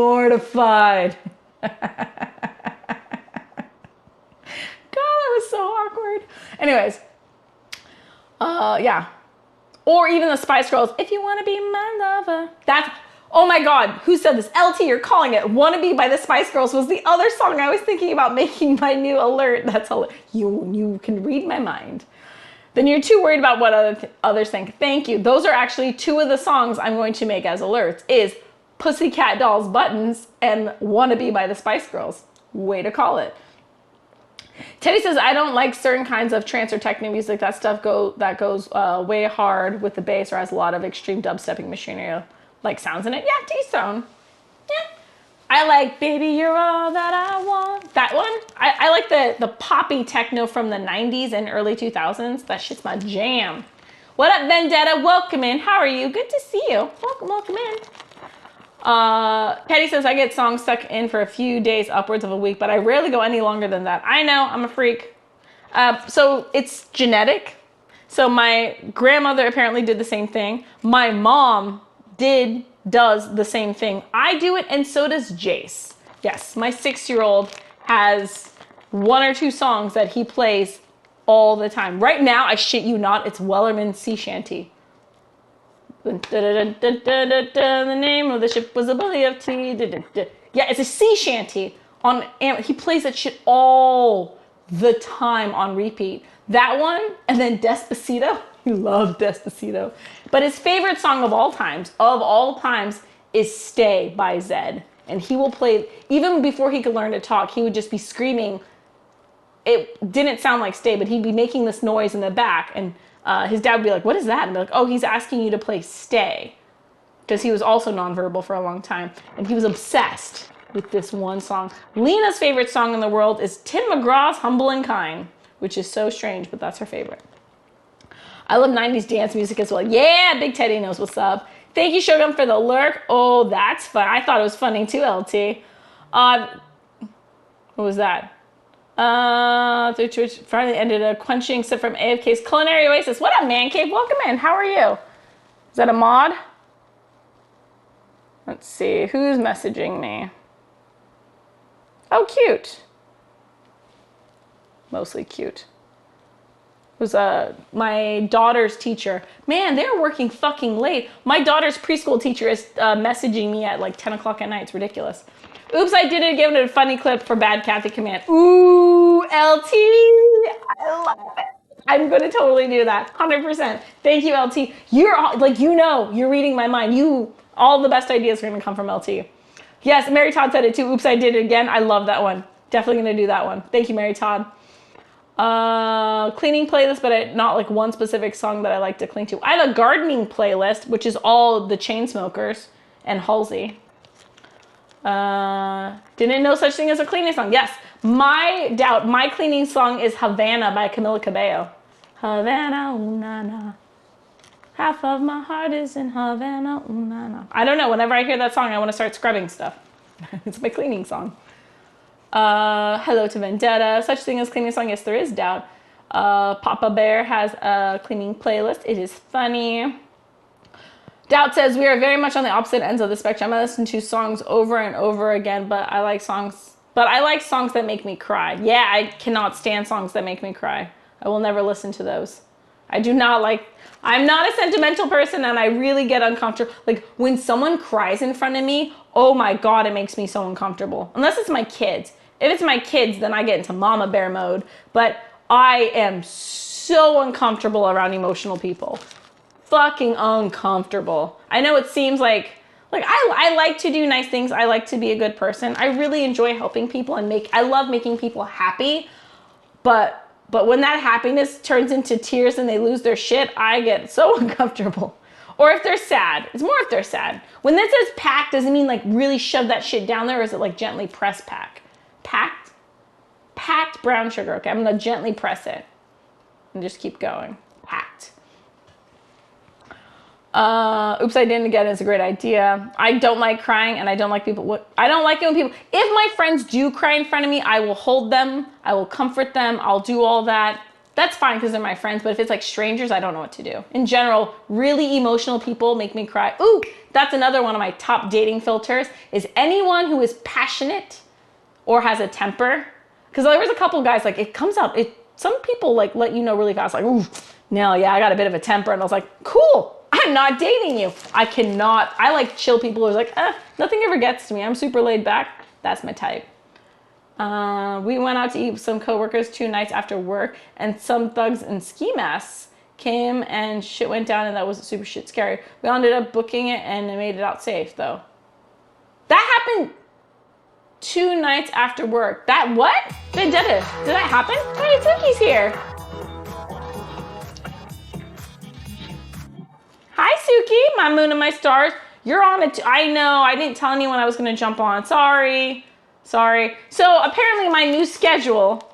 mortified. God, that was so awkward. Anyways, yeah. Or even the Spice Girls, if you want to be my lover. That's, oh my God, who said this? LT, you're calling it. Wanna Be by the Spice Girls was the other song I was thinking about making my new alert. That's hilarious. You can read my mind. Then you're too worried about what others think. Thank you. Those are actually two of the songs I'm going to make as alerts, is Pussycat Dolls Buttons and Wanna Be by the Spice Girls. Way to call it. Teddy says, I don't like certain kinds of trance or techno music. That stuff goes way hard with the bass or has a lot of extreme dubstepping machinery like sounds in it. Yeah, T-Stone. Yeah. I like Baby You're All That I Want. That one. I like the poppy techno from the 90s and early 2000s. That shit's my jam. What up, Vendetta? Welcome in. How are you? Good to see you. Welcome in. Teddy says, I get songs stuck in for a few days, upwards of a week, but I rarely go any longer than that. I know, I'm a freak. So it's genetic. So my grandmother apparently did the same thing. My mom does the same thing. I do it, and so does Jace. Yes, my 6-year-old has 1 or 2 songs that he plays all the time. Right now, I shit you not, it's Wellerman's Sea Shanty. The name of the ship was a belly of tea. Yeah, it's a sea shanty. He plays that shit all the time on repeat. That one, and then Despacito. He loves Despacito. But his favorite song of all times, is Stay by Zed. And he will play, even before he could learn to talk, he would just be screaming. It didn't sound like Stay, but he'd be making this noise in the back, and his dad would be like, what is that? And be like, oh, he's asking you to play Stay. Because he was also nonverbal for a long time. And he was obsessed with this one song. Lena's favorite song in the world is Tim McGraw's Humble and Kind, which is so strange, but that's her favorite. I love 90s dance music as well. Yeah, Big Teddy knows what's up. Thank you, Shogun, for the lurk. Oh, that's fun. I thought it was funny too, LT. What was that? Finally ended a quenching sip from AFK's Culinary Oasis. What up, Man Cave? Welcome in. How are you? Is that a mod? Let's see. Who's messaging me? Oh, cute. Mostly cute. It was my daughter's teacher. Man, they're working fucking late. My daughter's preschool teacher is messaging me at like 10 o'clock at night. It's ridiculous. Oops, I did it again with a funny clip for Bad Kathy Command. Ooh, LT. I love it. I'm going to totally do that. 100%. Thank you, LT. You're like, you're reading my mind. All the best ideas are going to come from LT. Yes, Mary Todd said it too. Oops, I did it again. I love that one. Definitely going to do that one. Thank you, Mary Todd. Cleaning playlist, but not like one specific song that I like to clean to. I have a gardening playlist, which is all the Chainsmokers and Halsey. Didn't know such thing as a cleaning song. Yes, my cleaning song is Havana by Camila Cabello. Havana, ooh, na, na. Half of my heart is in Havana, ooh, na, na. I don't know, whenever I hear that song, I want to start scrubbing stuff. It's my cleaning song. Hello to Vendetta. Such thing as cleaning song? Yes, there is doubt. Papa Bear has a cleaning playlist. It is funny. Doubt says, we are very much on the opposite ends of the spectrum. I listen to songs over and over again, but I like songs that make me cry. Yeah, I cannot stand songs that make me cry. I will never listen to those. I'm not a sentimental person, and I really get uncomfortable. Like, when someone cries in front of me, oh my God, it makes me so uncomfortable. Unless it's my kids. If it's my kids, then I get into mama bear mode. But I am so uncomfortable around emotional people. Fucking uncomfortable. I know it seems like I like to do nice things. I like to be a good person. I really enjoy helping people I love making people happy. But when that happiness turns into tears and they lose their shit, I get so uncomfortable. Or if they're sad. It's more if they're sad. When that says pack, does it mean like really shove that shit down there, or is it like gently press pack? Packed? Packed brown sugar. Okay, I'm gonna gently press it and just keep going. Packed. Oops, I didn't again. It's a great idea. I don't like crying, and I don't like people. I don't like it when people. If my friends do cry in front of me, I will hold them. I will comfort them. I'll do all that. that's fine because they're my friends. But if it's like strangers, I don't know what to do. In general, really emotional people make me cry. Ooh, that's another one of my top dating filters is anyone who is passionate or has a temper. Because there was a couple guys, like it comes out, some people like let you know really fast, like, ooh, no, yeah, I got a bit of a temper. And I was like, cool, I'm not dating you. I like chill people who's like, nothing ever gets to me. I'm super laid back. That's my type. We went out to eat with some coworkers 2 nights after work, and some thugs in ski masks came and shit went down, and that was super shit scary. We ended up booking it and it made it out safe though. That happened 2 nights after work. That what? Did that happen? Hey, Suki's here. Hi, Suki, my moon and my stars. You're on it. I know. I didn't tell anyone I was going to jump on. Sorry. So apparently my new schedule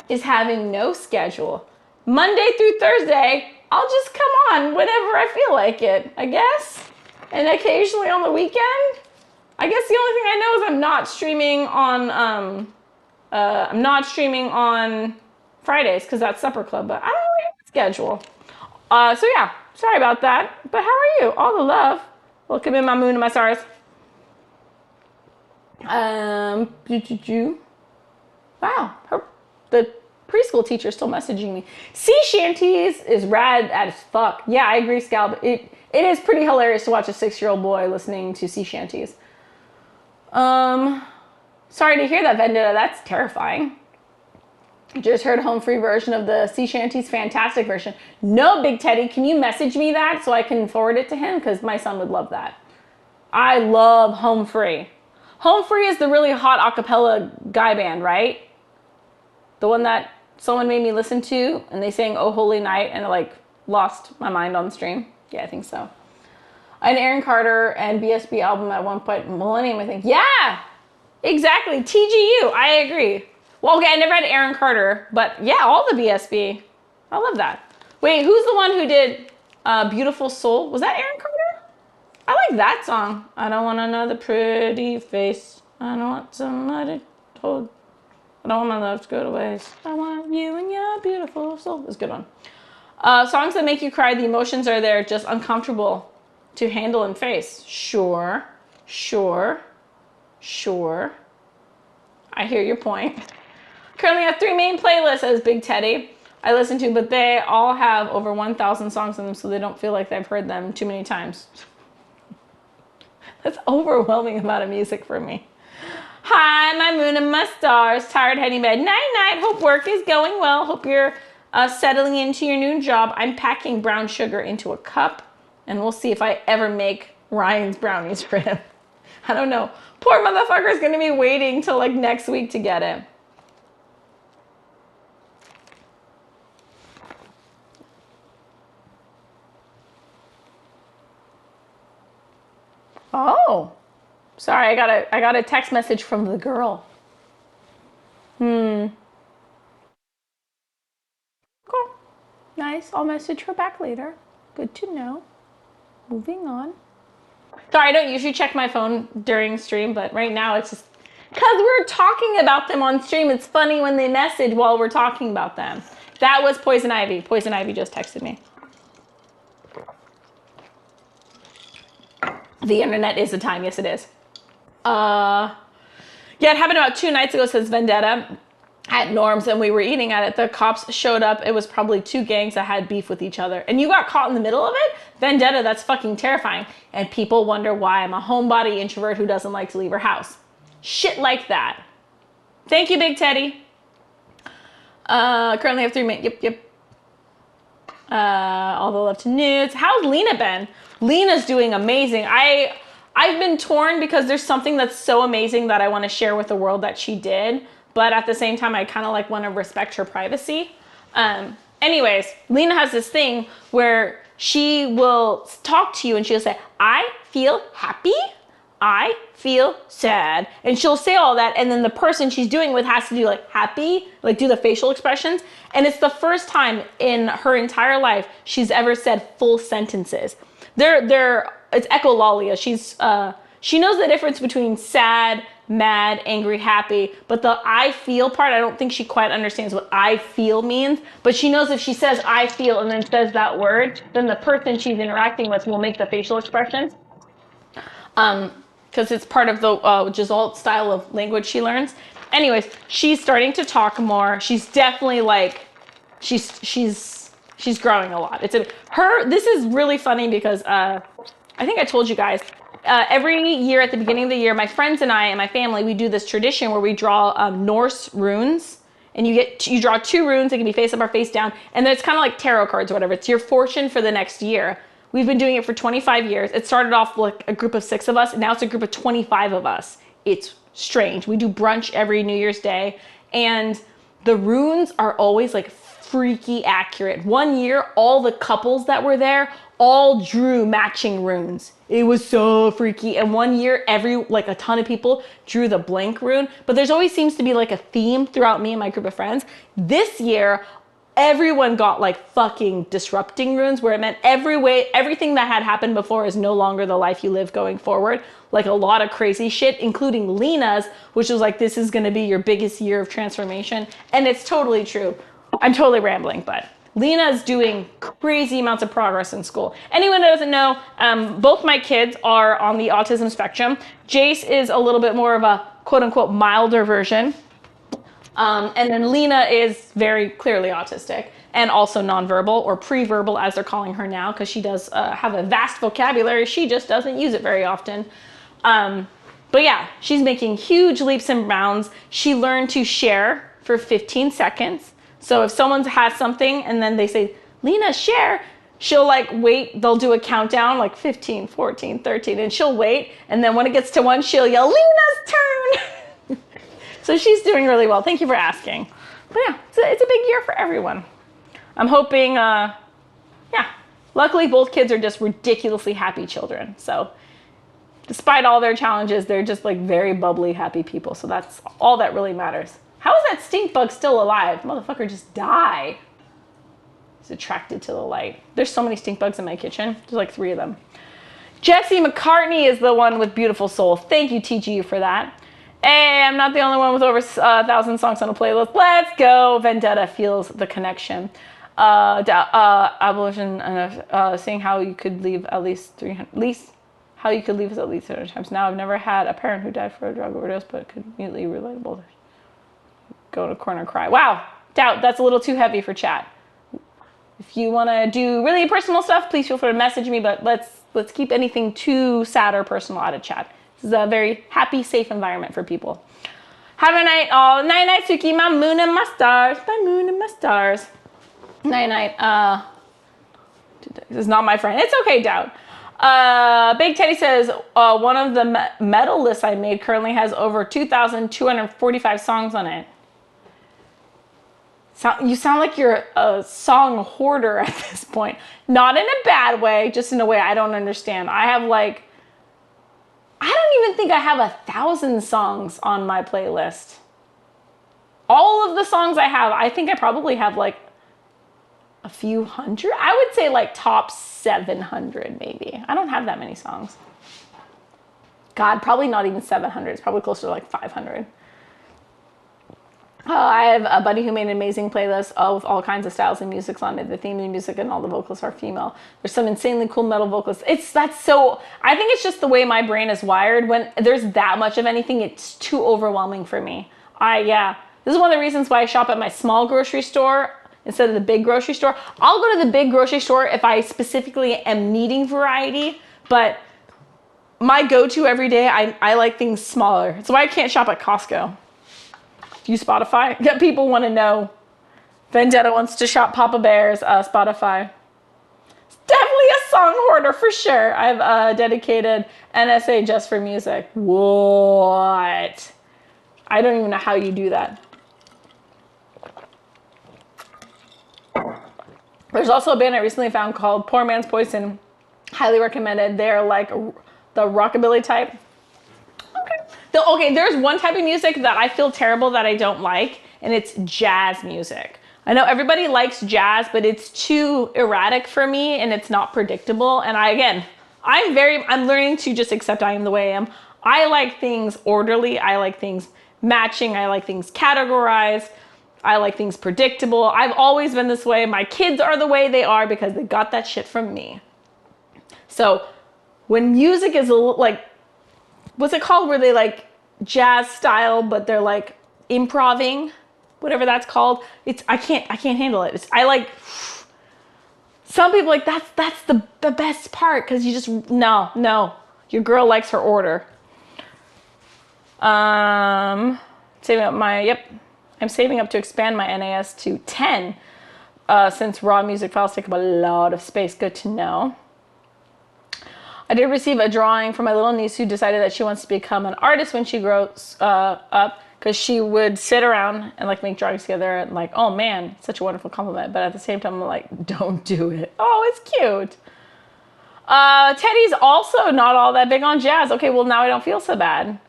is having no schedule. Monday through Thursday, I'll just come on whenever I feel like it, I guess. And occasionally on the weekend. I guess the only thing I know is I'm not streaming on Fridays because that's supper club, but I don't really have a schedule. So yeah, sorry about that. But how are you? All the love. Welcome in my moon and my stars. Wow, the preschool teacher's still messaging me. Sea shanties is rad as fuck. Yeah, I agree, Scalp. It is pretty hilarious to watch a 6-year-old boy listening to sea shanties. Sorry to hear that, Vendetta. That's terrifying. Just heard a home free version of the sea shanties, fantastic version. No, Big Teddy, can you message me that so I can forward it to him? Because my son would love that. I love Home Free. Home Free is the really hot acapella guy band, right? The one that someone made me listen to, and they sang "Oh Holy Night," and I like lost my mind on the stream. Yeah, I think so. An Aaron Carter and BSB album at one point, Millennium, I think. Yeah, exactly. TGU, I agree. Well, okay, I never had Aaron Carter, but yeah, all the BSB. I love that. Wait, who's the one who did Beautiful Soul? Was that Aaron Carter? I like that song. I don't want another pretty face. I don't want somebody told. I don't want my love to go to waste. I want you and your beautiful soul. It's a good one. Songs that make you cry, the emotions are there, just uncomfortable to handle and face. Sure. I hear your point. Currently have 3 main playlists, says Big Teddy, I listen to, but they all have over 1,000 songs in them, so they don't feel like they've heard them too many times. That's overwhelming amount of music for me. Hi, my moon and my stars. Tired, heading bed. Night. Hope work is going well. Hope you're settling into your new job. I'm packing brown sugar into a cup, and we'll see if I ever make Ryan's brownies for him. I don't know. Poor motherfucker's gonna be waiting till like next week to get it. Oh, sorry, I got a text message from the girl. Cool. Nice. I'll message her back later. Good to know. Moving on. Sorry, I don't usually check my phone during stream, but right now it's just because we're talking about them on stream. It's funny when they message while we're talking about them. That was Poison Ivy. Poison Ivy just texted me. The internet is the time. Yes, it is. Yeah, it happened about 2 nights ago, says Vendetta, at Norm's, and we were eating at it. The cops showed up. It was probably 2 gangs that had beef with each other. And you got caught in the middle of it? Vendetta, that's fucking terrifying. And people wonder why I'm a homebody introvert who doesn't like to leave her house. Shit like that. Thank you, Big Teddy. Currently have 3 minutes. Yep. All the love to Nudes. How's Lena been? Lena's doing amazing. I've been torn because there's something that's so amazing that I want to share with the world that she did, but at the same time I kind of like want to respect her privacy. Anyways, Lena has this thing where she will talk to you and she'll say, I feel happy, I feel sad, and she'll say all that, and then the person she's doing with has to do like happy, like do the facial expressions, and it's the first time in her entire life she's ever said full sentences. It's echolalia. She knows the difference between sad, mad, angry, happy. But the I feel part, I don't think she quite understands what I feel means. But she knows if she says I feel and then says that word, then the person she's interacting with will make the facial expressions. Because it's part of the Giselle style of language she learns. Anyways, she's starting to talk more. She's definitely like, she's growing a lot. This is really funny because I think I told you guys, every year at the beginning of the year, my friends and I and my family, we do this tradition where we draw Norse runes. And you draw 2 runes. It can be face up or face down. And then it's kind of like tarot cards or whatever. It's your fortune for the next year. We've been doing it for 25 years. It started off like a group of 6 of us. And now it's a group of 25 of us. It's strange. We do brunch every New Year's Day. And the runes are always like freaky accurate. One year, all the couples that were there all drew matching runes. It was so freaky. And one year, a ton of people drew the blank rune. But there's always seems to be like a theme throughout me and my group of friends. This year, everyone got like fucking disrupting runes, where it meant everything that had happened before is no longer the life you live going forward. Like a lot of crazy shit, including Lena's, which was like, this is gonna be your biggest year of transformation. And it's totally true. I'm totally rambling, but Lena's doing crazy amounts of progress in school. Anyone that doesn't know, both my kids are on the autism spectrum. Jace is a little bit more of a quote unquote milder version. And then Lena is very clearly autistic and also nonverbal, or pre-verbal as they're calling her now, because she does have a vast vocabulary. She just doesn't use it very often. But yeah, she's making huge leaps and bounds. She learned to share for 15 seconds. So if someone has something and then they say, Lena, share, she'll like wait. They'll do a countdown like 15, 14, 13, and she'll wait. And then when it gets to 1, she'll yell, Lena's turn. So she's doing really well. Thank you for asking. But yeah, it's a big year for everyone. I'm hoping, luckily both kids are just ridiculously happy children. So despite all their challenges, they're just like very bubbly, happy people. So that's all that really matters. How is that stink bug still alive? Motherfucker just die. He's attracted to the light. There's so many stink bugs in my kitchen. There's like 3 of them. Jesse McCartney is the one with Beautiful Soul. Thank you, TGU, for that. Hey, I'm not the only one with over 1,000 songs on a playlist. Let's go. Vendetta feels the connection. Abolition, seeing how you could leave at least 300, how you could leave us at least 300 times. Now, I've never had a parent who died for a drug overdose, but could immediately relatable. Go to corner and cry. Wow, Doubt, that's a little too heavy for chat. If you want to do really personal stuff, please feel free to message me, but let's keep anything too sad or personal out of chat. This is a very happy, safe environment for people. Have a night, all. Night, night, Suki, my moon and my stars. My moon and my stars. Night, night. This is not my friend. It's okay, Doubt. Big Teddy says, one of the metal lists I made currently has over 2,245 songs on it. You sound like you're a song hoarder at this point. Not in a bad way, just in a way I don't understand. I don't even think I have 1,000 songs on my playlist. All of the songs I have, I think I probably have like a few hundred. I would say like top 700 maybe. I don't have that many songs. God, probably not even 700. It's probably closer to like 500. I have a buddy who made an amazing playlist with all kinds of styles and musics on it. The theme of the music and all the vocalists are female. There's some insanely cool metal vocalists. I think it's just the way my brain is wired. When there's that much of anything, it's too overwhelming for me. This is one of the reasons why I shop at my small grocery store instead of the big grocery store. I'll go to the big grocery store if I specifically am needing variety, but my go-to every day, I like things smaller. That's why I can't shop at Costco. Use Spotify. Yeah, people want to know. Vendetta wants to shop Papa Bear's Spotify. It's definitely a song hoarder for sure. I've dedicated NSA just for music. What? I don't even know how you do that. There's also a band I recently found called Poor Man's Poison. Highly recommended. They're like the rockabilly type. Okay, there's one type of music that I feel terrible that I don't like, and it's jazz music. I know everybody likes jazz, but it's too erratic for me, and it's not predictable. And I'm learning to just accept I am the way I am. I like things orderly. I like things matching. I like things categorized. I like things predictable. I've always been this way. My kids are the way they are because they got that shit from me. So when music is like, what's it called? Where they like jazz style, but they're like improving, whatever that's called. I can't handle it. I like, some people like, that's the best part. Cause you just, no, your girl likes her order. Saving up I'm saving up to expand my NAS to 10, since raw music files take up a lot of space. Good to know. I did receive a drawing from my little niece who decided that she wants to become an artist when she grows up, because she would sit around and like make drawings together and like, oh man, such a wonderful compliment. But at the same time, I'm like, don't do it. Oh, it's cute. Teddy's also not all that big on jazz. Okay, well now I don't feel so bad.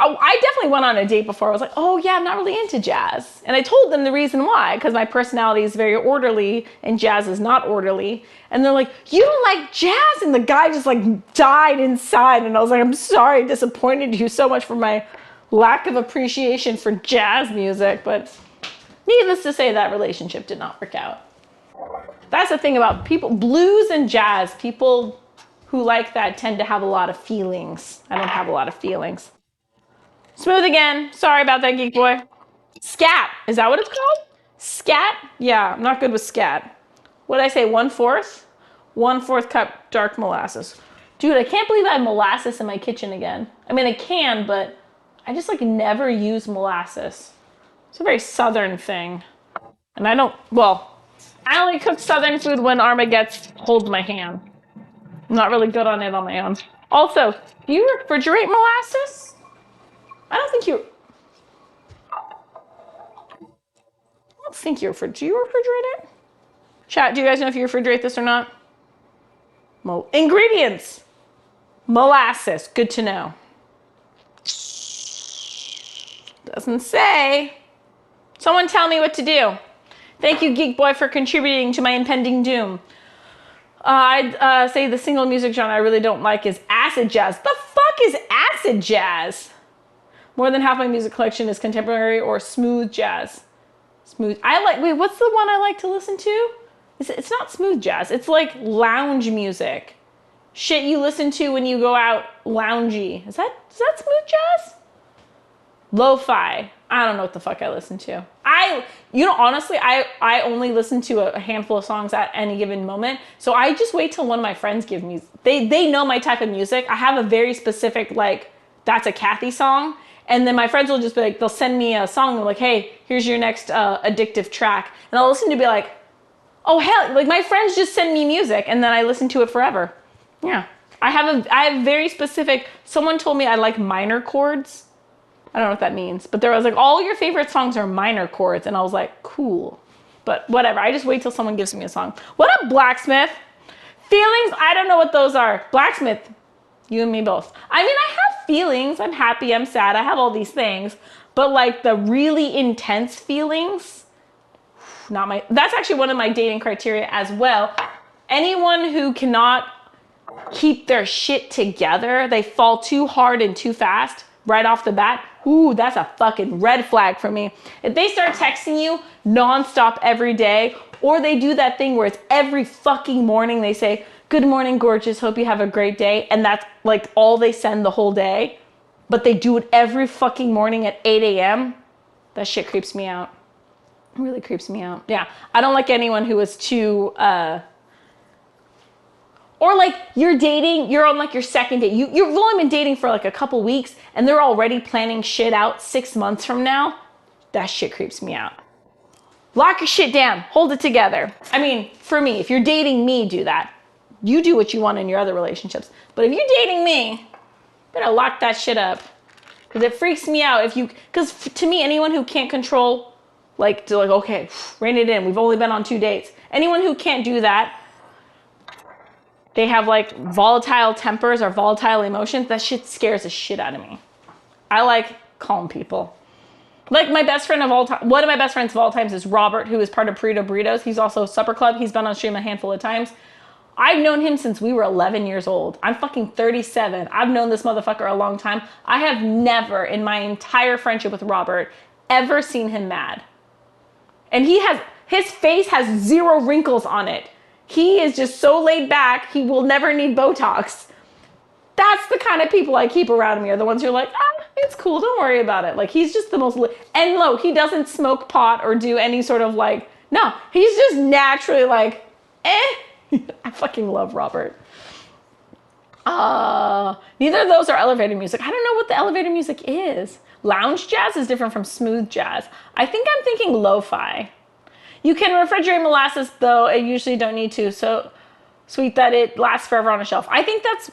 I definitely went on a date before. I was like, oh yeah, I'm not really into jazz. And I told them the reason why, because my personality is very orderly and jazz is not orderly. And they're like, you don't like jazz? And the guy just like died inside. And I was like, I'm sorry, I disappointed you so much for my lack of appreciation for jazz music. But needless to say, that relationship did not work out. That's the thing about people, blues and jazz, people who like that tend to have a lot of feelings. I don't have a lot of feelings. Smooth again. Sorry about that, geek boy. Scat. Is that what it's called? Scat? Yeah, I'm not good with scat. What did I say? 1/4? 1/4 cup dark molasses. Dude, I can't believe I have molasses in my kitchen again. I mean, I can, but I just like never use molasses. It's a very southern thing. And I only cook southern food when Arma holds my hand. I'm not really good on it on my own. Also, do you refrigerate molasses? I don't think you do you refrigerate it? Chat, do you guys know if you refrigerate this or not? Ingredients. Molasses, good to know. Doesn't say. Someone tell me what to do. Thank you, Geek Boy, for contributing to my impending doom. I'd say the single music genre I really don't like is acid jazz. The fuck is acid jazz? More than half my music collection is contemporary or smooth jazz. What's the one I like to listen to? It's not smooth jazz. It's like lounge music. Shit you listen to when you go out loungy. Is that smooth jazz? Lo-fi. I don't know what the fuck I listen to. Honestly, I only listen to a handful of songs at any given moment. So I just wait till one of my friends give me, they know my type of music. I have a very specific, like, that's a Kathy song. And then my friends will just be like, they'll send me a song. They're like, hey, here's your next addictive track. And I'll listen to be like, oh hell, like my friends just send me music and then I listen to it forever. Yeah. I have very specific, someone told me I like minor chords. I don't know what that means, but there was like, all your favorite songs are minor chords. And I was like, cool, but whatever. I just wait till someone gives me a song. What up, Blacksmith? Feelings, I don't know what those are. Blacksmith, you and me both. I mean, I have feelings. I'm happy, I'm sad, I have all these things. But like the really intense feelings, that's actually one of my dating criteria as well. Anyone who cannot keep their shit together, they fall too hard and too fast right off the bat, ooh, that's a fucking red flag for me. If they start texting you nonstop every day, or they do that thing where it's every fucking morning they say, good morning, gorgeous, hope you have a great day, and that's like all they send the whole day, but they do it every fucking morning at 8 a.m., that shit creeps me out. It really creeps me out. Yeah, I don't like anyone who is too, or like you're dating, you're on like your second date. You've only been dating for like a couple weeks and they're already planning shit out 6 months from now. That shit creeps me out. Lock your shit down. Hold it together. I mean, for me, if you're dating me, do that. You do what you want in your other relationships. But if you're dating me, you better lock that shit up. Because it freaks me out because to me, anyone who can't control, okay, rein it in. We've only been on 2 dates. Anyone who can't do that, they have like volatile tempers or volatile emotions, that shit scares the shit out of me. I like calm people. Like my best friend of all time, one of my best friends of all times is Robert, who is part of Burrito Burritos. He's also Supper Club. He's been on stream a handful of times. I've known him since we were 11 years old. I'm fucking 37. I've known this motherfucker a long time. I have never in my entire friendship with Robert ever seen him mad. And his face has 0 wrinkles on it. He is just so laid back, he will never need Botox. That's the kind of people I keep around me, are the ones who are like, it's cool, don't worry about it. Like, he's just the most, and he doesn't smoke pot or do any sort of like, no, he's just naturally like, I fucking love Robert. Neither of those are elevator music. I don't know what the elevator music is. Lounge jazz is different from smooth jazz. I think I'm thinking lo-fi. You can refrigerate molasses, though I usually don't need to. So sweet that it lasts forever on a shelf. I think that's,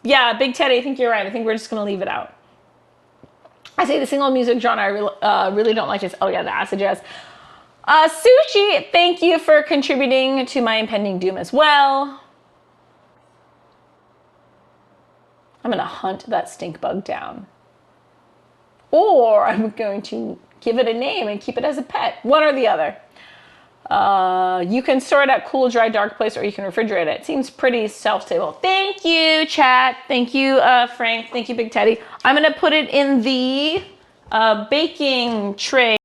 yeah, Big Teddy, I think you're right. I think we're just going to leave it out. I say the single music genre I really don't like this. Oh, yeah, the acid jazz. Sushi, thank you for contributing to my impending doom as well. I'm going to hunt that stink bug down. Or I'm going to give it a name and keep it as a pet. One or the other. You can store it at cool, dry, dark place, or you can refrigerate it. It seems pretty shelf-stable. Thank you, chat. Thank you, Frank. Thank you, Big Teddy. I'm going to put it in the baking tray.